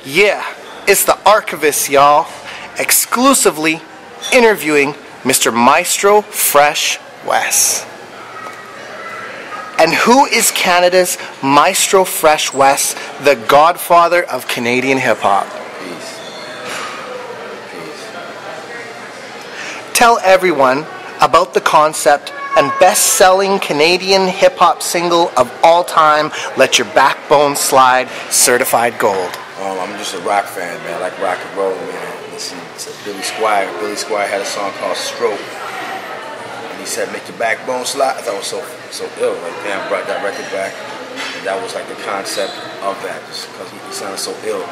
Yeah, it's the Archivest, y'all, exclusively interviewing Mr. Maestro Fresh Wes. And who is Canada's Maestro Fresh Wes, the Godfather of Canadian hip-hop? Peace. Tell everyone about the concept and best-selling Canadian hip-hop single of all time, Let Your Backbone Slide, certified gold. I'm just a rock fan, man. I like rock and roll, man. Listen to Billy Squire. Billy Squire had a song called Stroke. And he said, make your backbone slide. I thought it was so ill. Like, damn, brought that record back. And that was like the concept of that, just because he sounded so ill.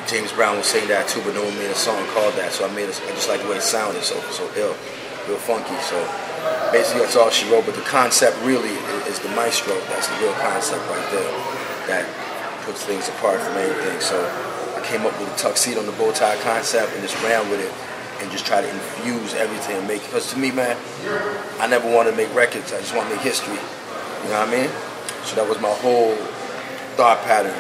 James Brown was saying that too, but no one made a song called that. So I just like the way it sounded, so ill, real funky. So basically that's all she wrote. But the concept really is the maestro. That's the real concept right there. That puts things apart from everything. So I came up with a tuxedo and the bow tie concept and just ran with it and just try to infuse everything and make it. Because to me, man, I never wanted to make records. I just want to make history. You know what I mean? So that was my whole thought pattern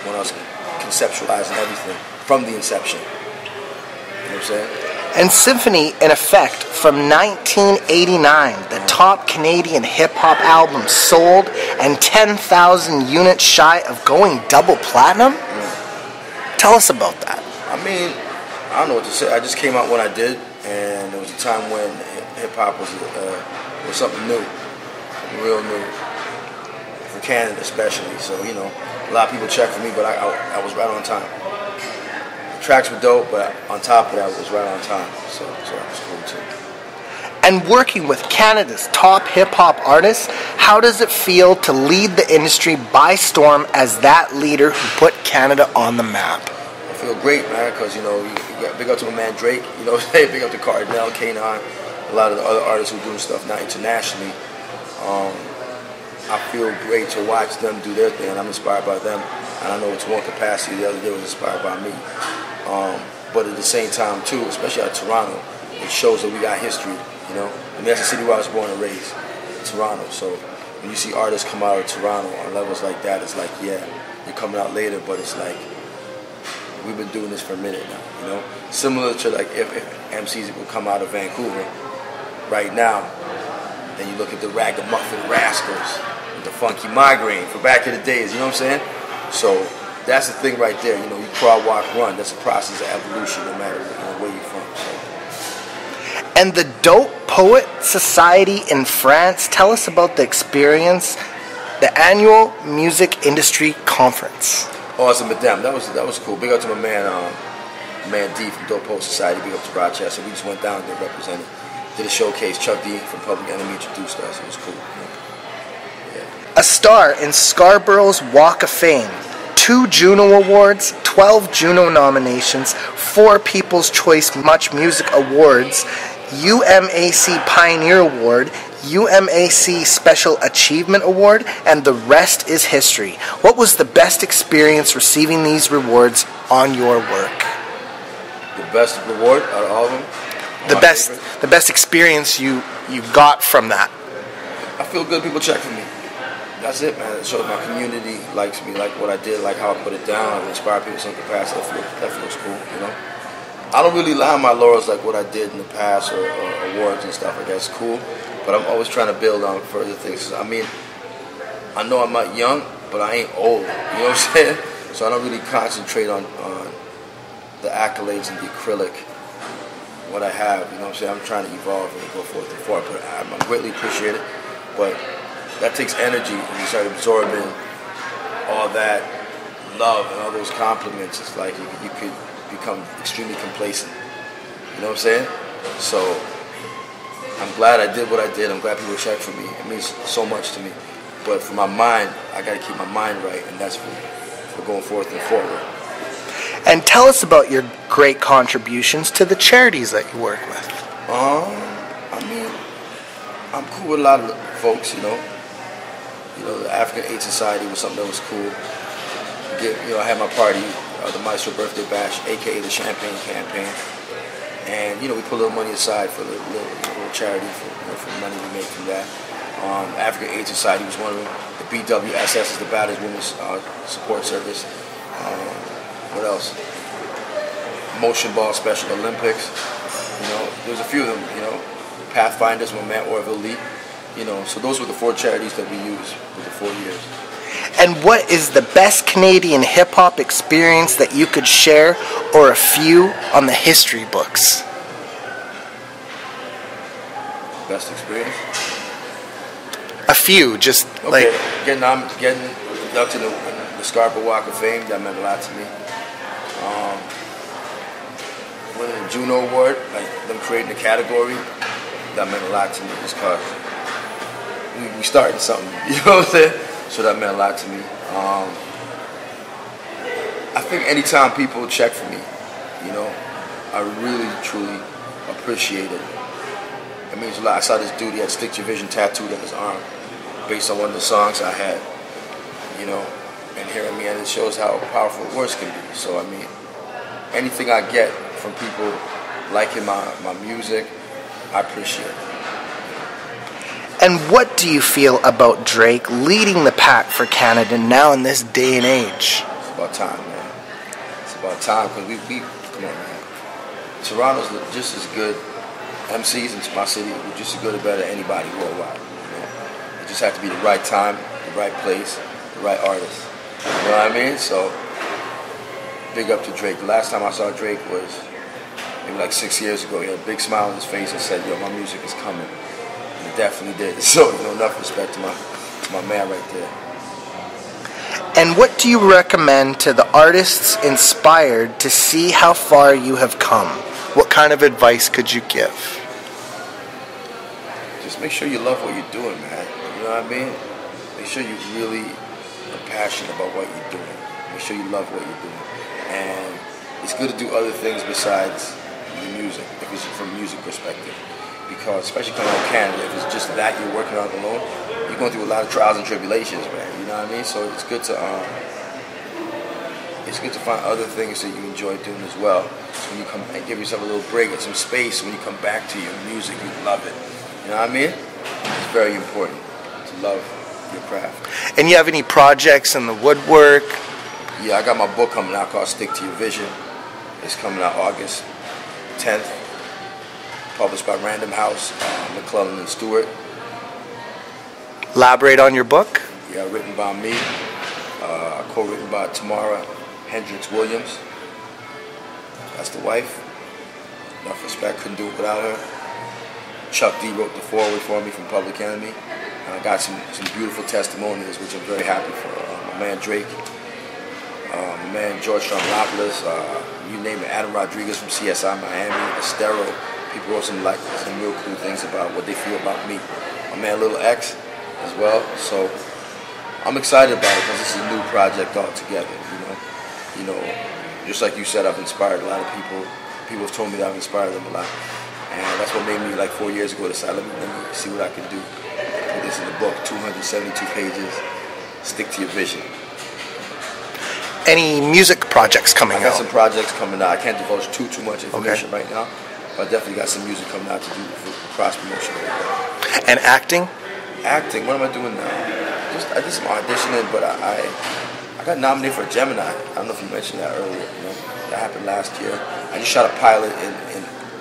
when I was conceptualizing everything from the inception. You know what I'm saying? And Symphony, in effect, from 1989, the top Canadian hip-hop album sold and 10,000 units shy of going double platinum? Tell us about that. I mean, I don't know what to say. I just came out when I did, and there was a time when hip-hop was something new, real new, for Canada especially. So, you know, a lot of people check for me, but I was right on time. Tracks were dope, but on top of that, it was right on time. So that was cool too. And working with Canada's top hip-hop artists, how does it feel to lead the industry by storm as that leader who put Canada on the map? I feel great, man, because, you know, you got big up to my man Drake, you know, big up to Cardinal, K9, a lot of the other artists who are doing stuff now internationally. I feel great to watch them do their thing, and I'm inspired by them. And I know to one capacity, the other day was inspired by me. But at the same time, too, especially at Toronto, it shows that we got history, you know? I mean, that's the city where I was born and raised, Toronto. So when you see artists come out of Toronto on levels like that, it's like, yeah, they're coming out later, but it's like, we've been doing this for a minute now, you know? Similar to, like, if MCs would come out of Vancouver right now, then you look at the Ragamuffin Rascals with the Funky Migraine from back in the days, you know what I'm saying? So that's the thing right there, you know, you crawl, walk, run. That's a process of evolution no matter where you're from. So. And the Dope Poet Society in France, tell us about the experience, the annual music industry conference. Oh, it's a madame. That was cool. Big up to my man D from Dope Poet Society. Big up to Rochester. We just went down there represented. Did a showcase. Chuck D from Public Enemy introduced us. It was cool. Yeah. A star in Scarborough's Walk of Fame. 2 Juno Awards, 12 Juno nominations, 4 People's Choice Much Music Awards, UMAC Pioneer Award, UMAC Special Achievement Award, and the rest is history. What was the best experience receiving these rewards on your work? The best reward out of all of them? The best experience you got from that? I feel good people check for me. That's it, man. It shows my community likes me, like what I did, like how I put it down, and inspire people in some capacity. That feels cool, you know? I don't really lie on my laurels like what I did in the past or awards and stuff like that's cool, but I'm always trying to build on further things. I mean, I know I'm not young, but I ain't old, you know what I'm saying? So I don't really concentrate on the accolades and the acrylic, what I have, you know what I'm saying? I'm trying to evolve and go forth and forward, but I greatly appreciate it, but that takes energy, and you start absorbing all that love and all those compliments. It's like you could become extremely complacent. You know what I'm saying? So I'm glad I did what I did. I'm glad people checked for me. It means so much to me. But for my mind, I got to keep my mind right, and that's for going forth and forward. And tell us about your great contributions to the charities that you work with. I mean, I'm cool with a lot of folks, you know. You know, the African Aid Society was something that was cool. I had my party, the Maestro Birthday Bash, aka the Champagne Campaign, and you know we put a little money aside for the little charity for the money we made from that. African Aid Society was one of them. The BWSS is the Battered Women's Support Service. What else? Motion Ball Special Olympics. You know, there's a few of them. You know, Pathfinders, Moment Orville Elite. You know, so those were the 4 charities that we used for the 4 years. And what is the best Canadian hip-hop experience that you could share, or a few on the history books? Best experience? A few, just okay. like... Getting inducted in the Scarborough Walk of Fame, that meant a lot to me. Winning the Juno Award, like them creating the category, that meant a lot to me, just because we started something, you know what I'm saying? So that meant a lot to me. I think anytime people check for me, you know, I really, truly appreciate it. It means a lot. I saw this dude, he had Stick to Your Vision tattooed on his arm based on one of the songs I had, you know, and hearing me, and it shows how powerful words can be. So, I mean, anything I get from people liking my music, I appreciate it. And what do you feel about Drake leading the pack for Canada now in this day and age? It's about time, man. It's about time, because we come on, man. Toronto's just as good. MCs in my city were just as good or better than anybody worldwide. You know? It just had to be the right time, the right place, the right artist. You know what I mean? So, big up to Drake. The last time I saw Drake was maybe like 6 years ago. He had a big smile on his face and said, "Yo, my music is coming." And it definitely did. So, you know, enough respect to my man right there. And what do you recommend to the artists inspired to see how far you have come? What kind of advice could you give? Just make sure you love what you're doing, man. You know what I mean? Make sure you really are passionate about what you're doing. Make sure you love what you're doing. And it's good to do other things besides the music, if it's from a music perspective. Because, especially coming out of Canada, if it's just that you're working on alone, you're going through a lot of trials and tribulations, man. You know what I mean? So it's good to find other things that you enjoy doing as well. So when you come and give yourself a little break and some space, when you come back to your music, you love it. You know what I mean? It's very important to love your craft. And you have any projects in the woodwork? Yeah, I got my book coming out called Stick to Your Vision. It's coming out August 10th. Published by Random House, McClellan and Stewart. Elaborate on your book? Yeah, written by me. Co-written by Tamara Hendricks Williams. That's the wife. Enough respect, couldn't do it without her. Chuck D wrote the foreword for me from Public Enemy. And I got some beautiful testimonials, which I'm very happy for. My man Drake, my man George Stromopoulos, you name it, Adam Rodriguez from CSI Miami, Estero. People wrote some real cool things about what they feel about me. My man Little X as well. So I'm excited about it because this is a new project altogether. You know, just like you said, I've inspired a lot of people. People have told me that I've inspired them a lot, and that's what made me, like 4 years ago, decide let me see what I can do. Put this in the book, 272 pages. Stick to your vision. Any music projects coming out? I got some projects coming out. I can't divulge too much information right now. But I definitely got some music coming out to do for cross promotion. And acting? Acting, what am I doing now? I did some auditioning, but I got nominated for a Gemini. I don't know if you mentioned that earlier. You know, that happened last year. I just shot a pilot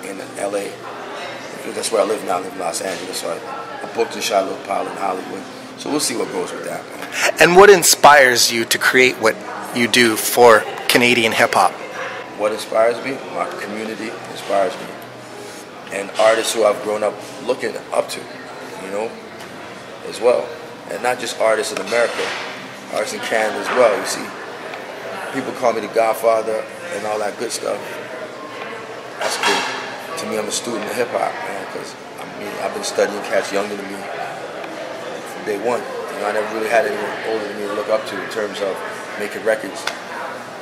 in LA. That's where I live now. I live in Los Angeles, so I booked and shot a little pilot in Hollywood. So we'll see what goes with that, man. And what inspires you to create what you do for Canadian hip-hop? What inspires me? My community inspires me. And artists who I've grown up looking up to, you know, as well. And not just artists in America, artists in Canada as well. You see, people call me the Godfather and all that good stuff. That's cool. To me, I'm a student of hip-hop, man, because I've been studying cats younger than me from day one. You know, I never really had anyone older than me to look up to in terms of making records,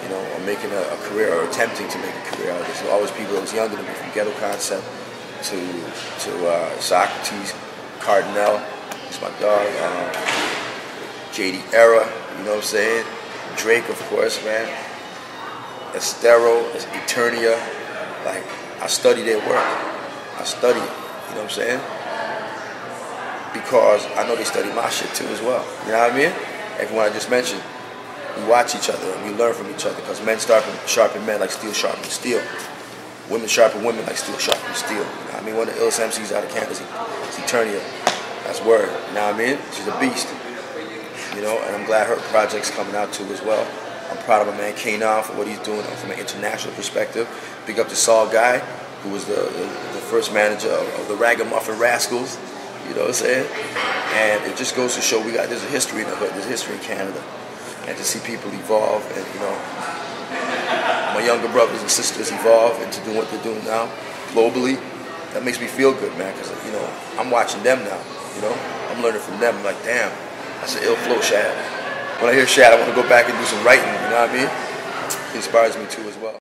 you know, or making a career or attempting to make a career out of this. There were always people that was younger than me, from Ghetto Concept to Socrates, Cardinal, he's my dog, JD Era, you know what I'm saying? Drake, of course, man. Estero, Eternia, like, I study their work. I study it, you know what I'm saying? Because I know they study my shit too as well, you know what I mean? Everyone I just mentioned, we watch each other and we learn from each other, because men sharpen men like steel sharpens steel. Women sharpen women like steel sharpens steel. You know what I mean? One of the illest MCs out of Canada is Eternia. That's word. You know what I mean? She's a beast. You know, and I'm glad her project's coming out too as well. I'm proud of my man Kanan for what he's doing from an international perspective. Big up to Saul Guy, who was the first manager of the Ragamuffin Rascals. You know what I'm saying? And it just goes to show there's a history in the hood, there's a history in Canada. And to see people evolve and, you know, my younger brothers and sisters evolve into doing what they're doing now globally, that makes me feel good, man, because, you know, I'm watching them now, you know? I'm learning from them. I'm like, damn, that's an ill flow, Shad. When I hear Shad, I want to go back and do some writing, you know what I mean? It inspires me too as well.